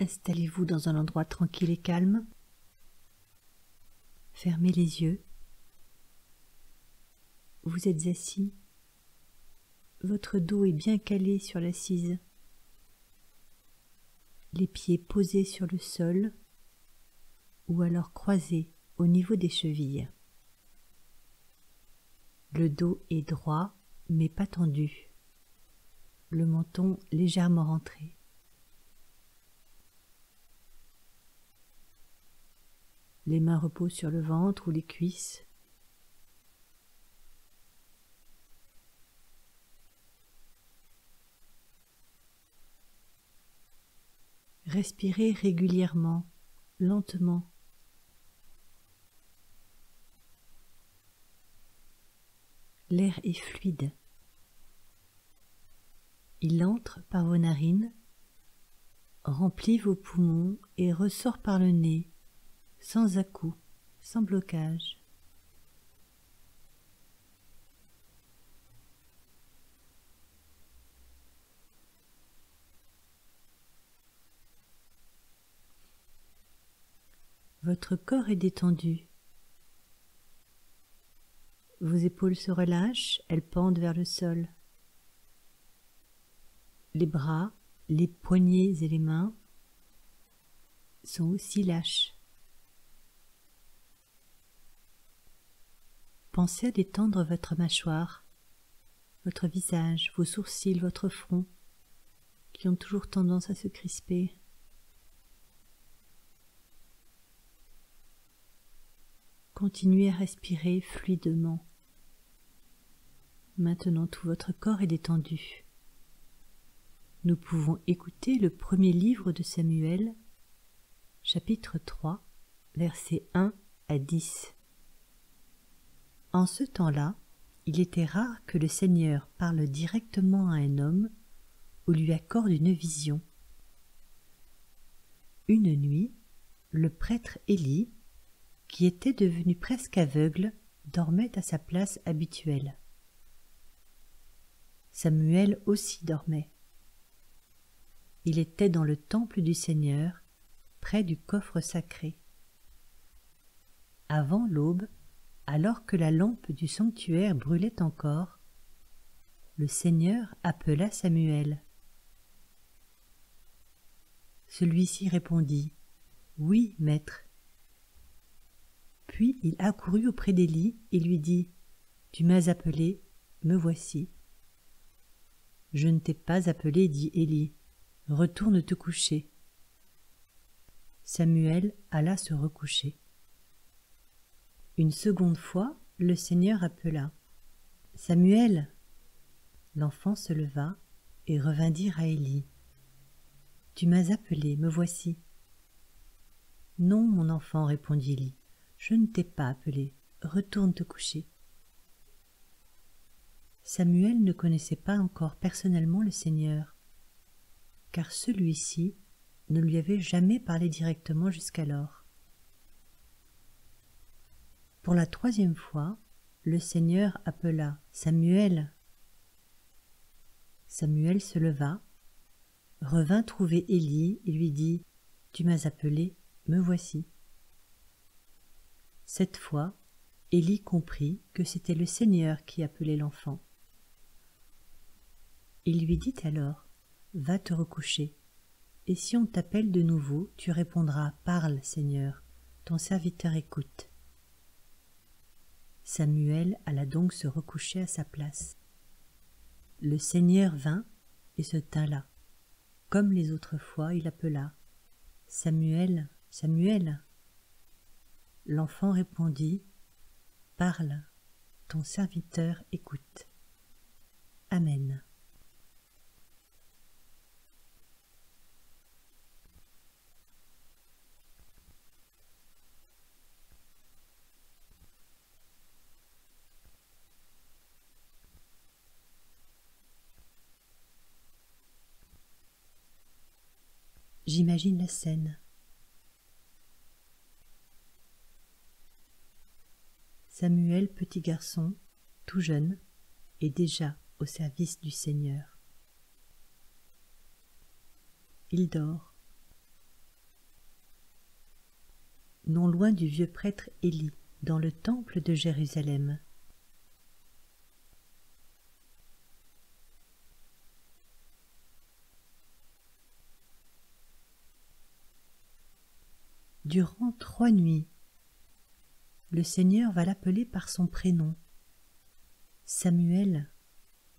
Installez-vous dans un endroit tranquille et calme. Fermez les yeux. Vous êtes assis. Votre dos est bien calé sur l'assise. Les pieds posés sur le sol ou alors croisés au niveau des chevilles. Le dos est droit mais pas tendu. Le menton légèrement rentré. Les mains reposent sur le ventre ou les cuisses. Respirez régulièrement, lentement. L'air est fluide. Il entre par vos narines, remplit vos poumons et ressort par le nez, sans à-coups, sans blocage. Votre corps est détendu. Vos épaules se relâchent, elles pendent vers le sol. Les bras, les poignets et les mains sont aussi lâches. Pensez à détendre votre mâchoire, votre visage, vos sourcils, votre front, qui ont toujours tendance à se crisper. Continuez à respirer fluidement. Maintenant, tout votre corps est détendu. Nous pouvons écouter le premier livre de Samuel, chapitre 3, versets 1 à 10. En ce temps-là, il était rare que le Seigneur parle directement à un homme ou lui accorde une vision. Une nuit, le prêtre Élie, qui était devenu presque aveugle, dormait à sa place habituelle. Samuel aussi dormait. Il était dans le temple du Seigneur, près du coffre sacré. Avant l'aube, alors que la lampe du sanctuaire brûlait encore, le Seigneur appela Samuel. Celui-ci répondit « Oui, maître ». Puis il accourut auprès d'Élie et lui dit « Tu m'as appelé, me voici. » « Je ne t'ai pas appelé, dit Élie. Retourne te coucher. » Samuel alla se recoucher. Une seconde fois, le Seigneur appela. « Samuel !» L'enfant se leva et revint dire à Élie. « Tu m'as appelé, me voici. » « Non, mon enfant, répondit Élie, je ne t'ai pas appelé. Retourne te coucher. » Samuel ne connaissait pas encore personnellement le Seigneur, car celui-ci ne lui avait jamais parlé directement jusqu'alors. Pour la troisième fois, le Seigneur appela « Samuel !» Samuel se leva, revint trouver Élie et lui dit « Tu m'as appelé, me voici. » Cette fois, Élie comprit que c'était le Seigneur qui appelait l'enfant. Il lui dit alors « Va te recoucher, et si on t'appelle de nouveau, tu répondras « Parle, Seigneur, ton serviteur écoute. » Samuel alla donc se recoucher à sa place. Le Seigneur vint et se tint là. Comme les autres fois, il appela « Samuel, Samuel !» L'enfant répondit « Parle, ton serviteur écoute. » Amen. J'imagine la scène. Samuel, petit garçon, tout jeune, est déjà au service du Seigneur. Il dort. non loin du vieux prêtre Élie, dans le temple de Jérusalem. Durant 3 nuits, le Seigneur va l'appeler par son prénom. Samuel,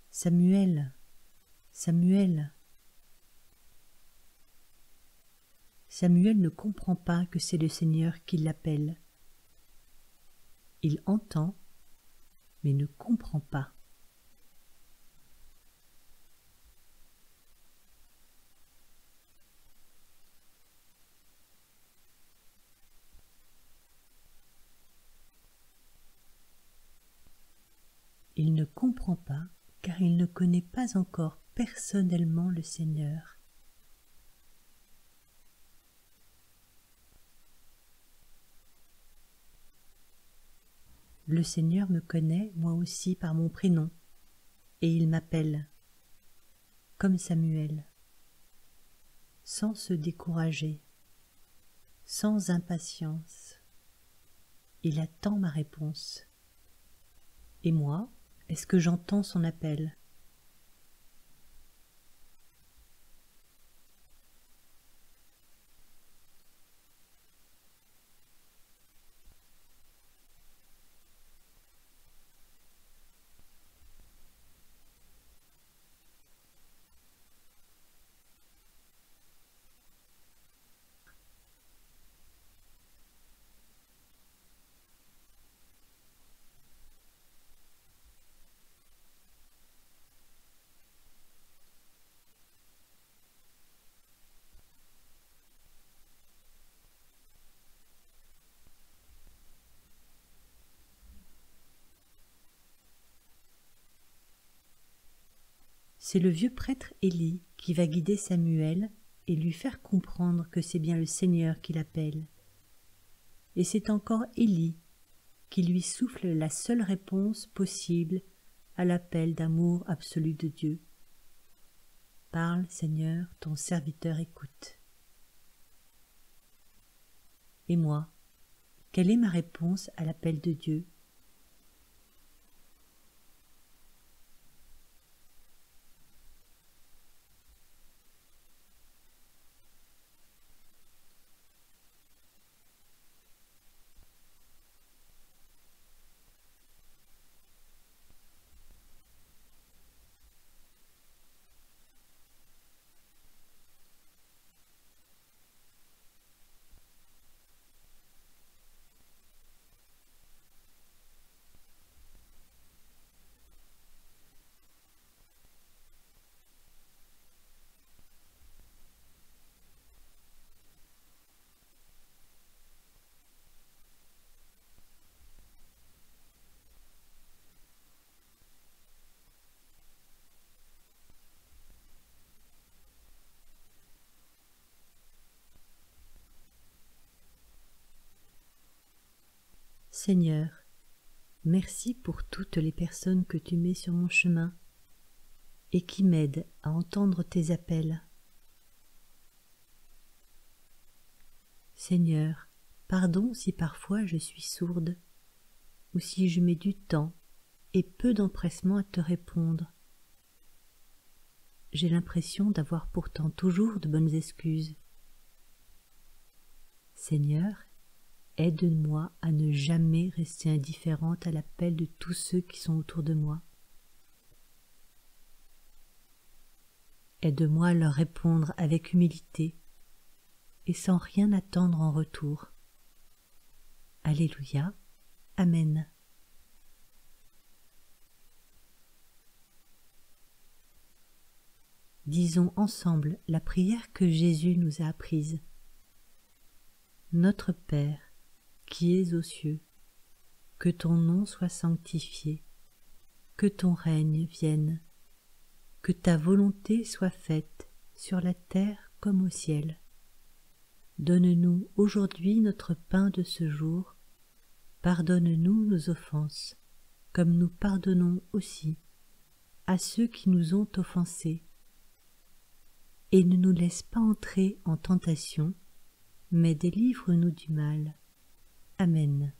Samuel, Samuel. Samuel ne comprend pas que c'est le Seigneur qui l'appelle. Il entend, mais ne comprend pas. Il ne comprend pas car il ne connaît pas encore personnellement le Seigneur. Le Seigneur me connaît moi aussi par mon prénom, et il m'appelle, comme Samuel, sans se décourager, sans impatience. Il attend ma réponse. Et moi, est-ce que j'entends son appel ? C'est le vieux prêtre Élie qui va guider Samuel et lui faire comprendre que c'est bien le Seigneur qui l'appelle. Et c'est encore Élie qui lui souffle la seule réponse possible à l'appel d'amour absolu de Dieu. Parle, Seigneur, ton serviteur écoute. Et moi, quelle est ma réponse à l'appel de Dieu ? Seigneur, merci pour toutes les personnes que tu mets sur mon chemin et qui m'aident à entendre tes appels. Seigneur, pardon si parfois je suis sourde ou si je mets du temps et peu d'empressement à te répondre. J'ai l'impression d'avoir pourtant toujours de bonnes excuses. Seigneur, aide-moi à ne jamais rester indifférente à l'appel de tous ceux qui sont autour de moi. Aide-moi à leur répondre avec humilité et sans rien attendre en retour. Alléluia. Amen. Disons ensemble la prière que Jésus nous a apprise. Notre Père, qui es aux cieux, que ton nom soit sanctifié, que ton règne vienne, que ta volonté soit faite sur la terre comme au ciel. Donne-nous aujourd'hui notre pain de ce jour, pardonne-nous nos offenses, comme nous pardonnons aussi à ceux qui nous ont offensés. Et ne nous laisse pas entrer en tentation, mais délivre-nous du mal. Amen.